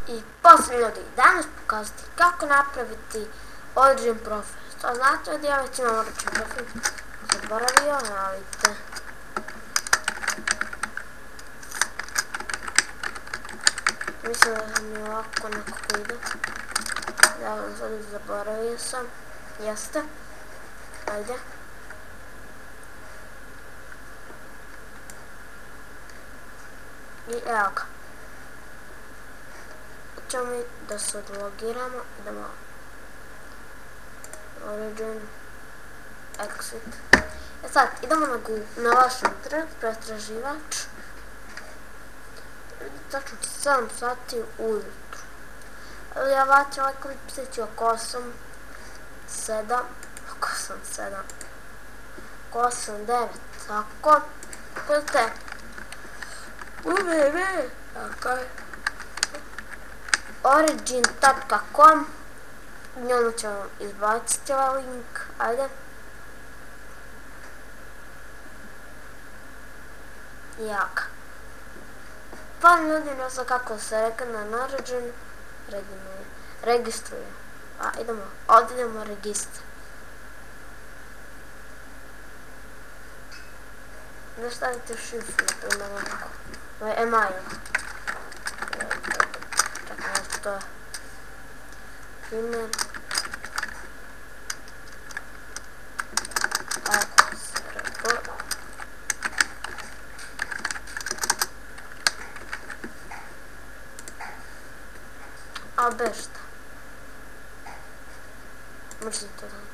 I posljednji ljudi, danas pokazati kako napraviti određen profil. To znači da ja već imam određen profil. Zaboravio, vidite. Mislim da mi ovako nekako ide. Da vam sad zaboravio sam. Jeste. Ajde. I evo ga. Ćemo mi da se odlogiramo. Idemo. Origin. Exit. Sad, idemo na vaš internet, pretraživač. Tačno 7 sati ujutru. Ja vaću ovaj klip sjeći oko 8, 9, tako. Pazite. Tako je. Origin.com. Njemu ćemo izbaciti ovaj link. Ajde. Jaka. Pa ljudi ne znam kako se reka na Origin. Registruje. Idemo. Ovdje idemo registar. Da stavite šifru, primjer ovako. Ovo je email. Čekaj, nešto to je. Primjer. Tako se rekao. A bez šta? Možete to da.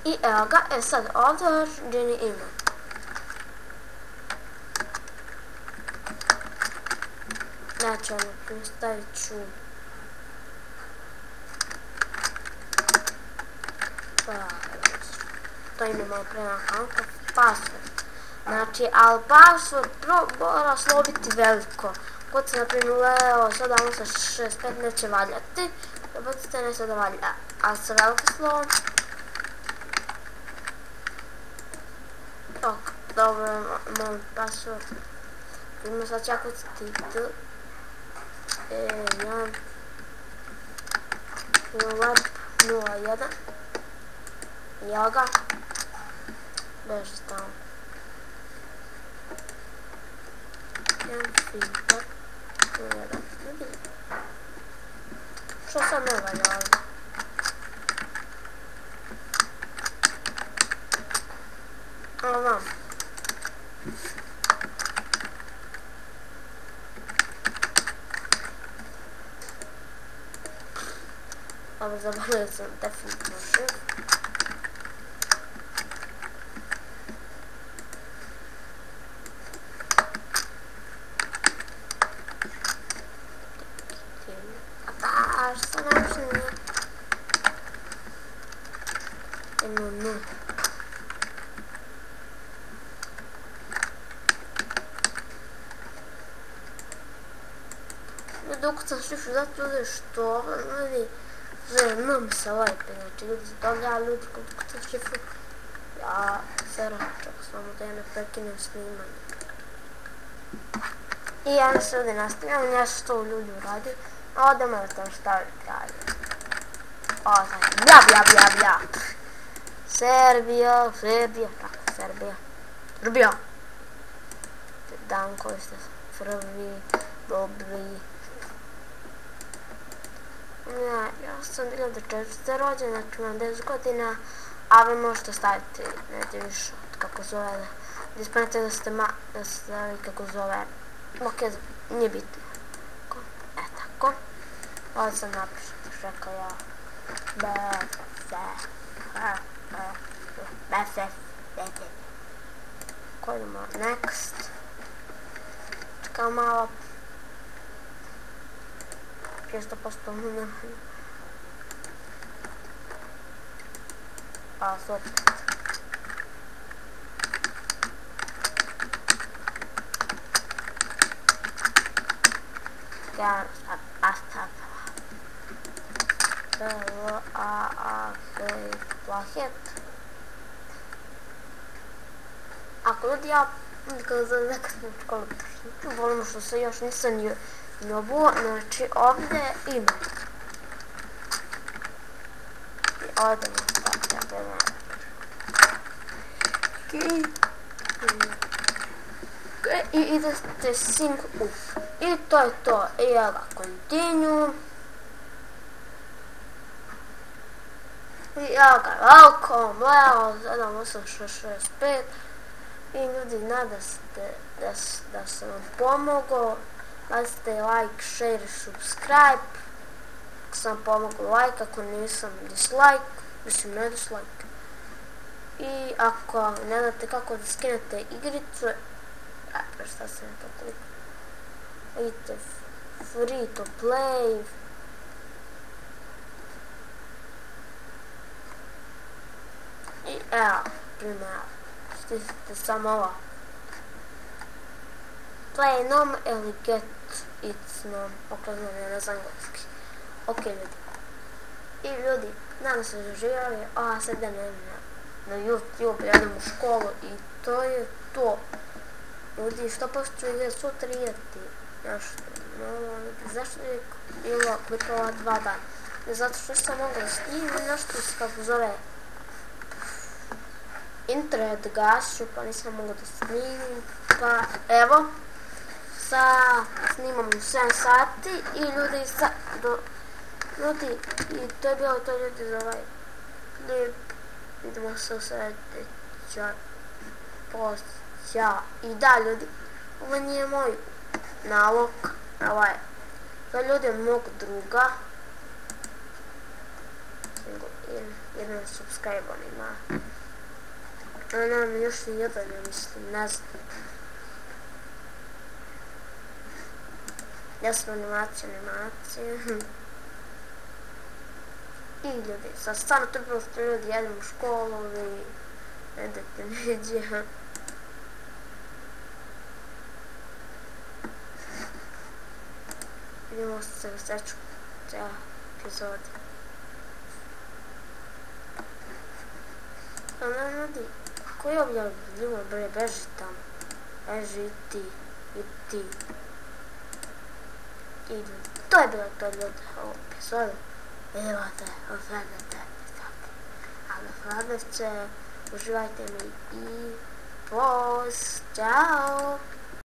I evo ga, sad ovdje određeni ime. Znači ono, stavit ću to ime malo prema akanka, password. Znači, ali password mora slovo biti veliko. Kod se, na primjer, Leo 765 neće valjati, dobacite neće da valja, ali sa velikim slovom. Dobro, moj password. Idemo sad čakati web 01 Jaga beže tamo feedback 01 što sad ne valja ovdje? Ovam Ovo zaboravio sam definitivno šif. A što sam način nije? Ne. Dok sam šifru zato što ljudi nam se lajpe, znači ljudi zadovolja, ljudi kod kuću šifru. Ja se račak samo da ja ne prekinem snimanje. I ja se ovdje nastavljam, ja sam to ljudi uradio, a ovdje možete staviti dalje. Ja. Serbija, tako, Srbija. Dan koji ste prvi, dobri. Ja sam 2004. rođen, znači imam 10 godina, a vi možete staviti nešto više od kako zove, da ispravite da ste stavili kako zove, ok, nije bitno. Tako. Ovdje sam napišao, rekao ja, Ko idemo, next. Čekao malo. 500% sad. Scan Astap Plahet. Ako ljudi ja kada za nekad sam u školu volim što se još nisam ni obuo, znači ovdje ima. I ovdje mi tako ja i idete sync up. I to je to. I ja ga continue. I ja ga welcome, leo, 7865. I ljudi, nadam se da sam vam pomogao. Bacite like, share, subscribe. Ako sam vam pomogao, like, ako nisam, dislike. Mislim, ne dislike. I ako ne znate kako da skinete igricu, šta se ne to klika? Vidite, free to play. I evo, primjer, stisnite samo ovo. Play nom ili get it nom, okrenujem je na angolski. Ok ljudi. I ljudi, nadam se da živjeli, a sad da ne na YouTube, ja idem u školu i to je to. Ljudi, što pošto ću ide sutra ideti nešto, zašto je bilo klikala 2 dana? Zato što sam mogla snimiti nešto kako zove internet gašću, pa nisam mogla da snimim, pa evo, snimam u 7 sati i ljudi, ljudi, i to je bilo to ljudi za ovaj klip, vidimo se u sljedećoj post. I da ljudi, ovo nije moj nalog, to je ljudi mog druga, jedan subscribe on ima, nam još ni jedan, ja mislim, ne znam. Ja sam animacija. I ljudi, sad stvarno to je bilo što ljudi jedem u školu i ne dete neđe. Vidimo se u sljedećoj epizodi. Ono ljudi, koji objavljamo bre, beži tamo. Beži ti i ti. I ljudi, to je bilo to ljudi u epizodi. Vidite, odgledajte epizode. A na sljedeće, uživajte mi i post, čao!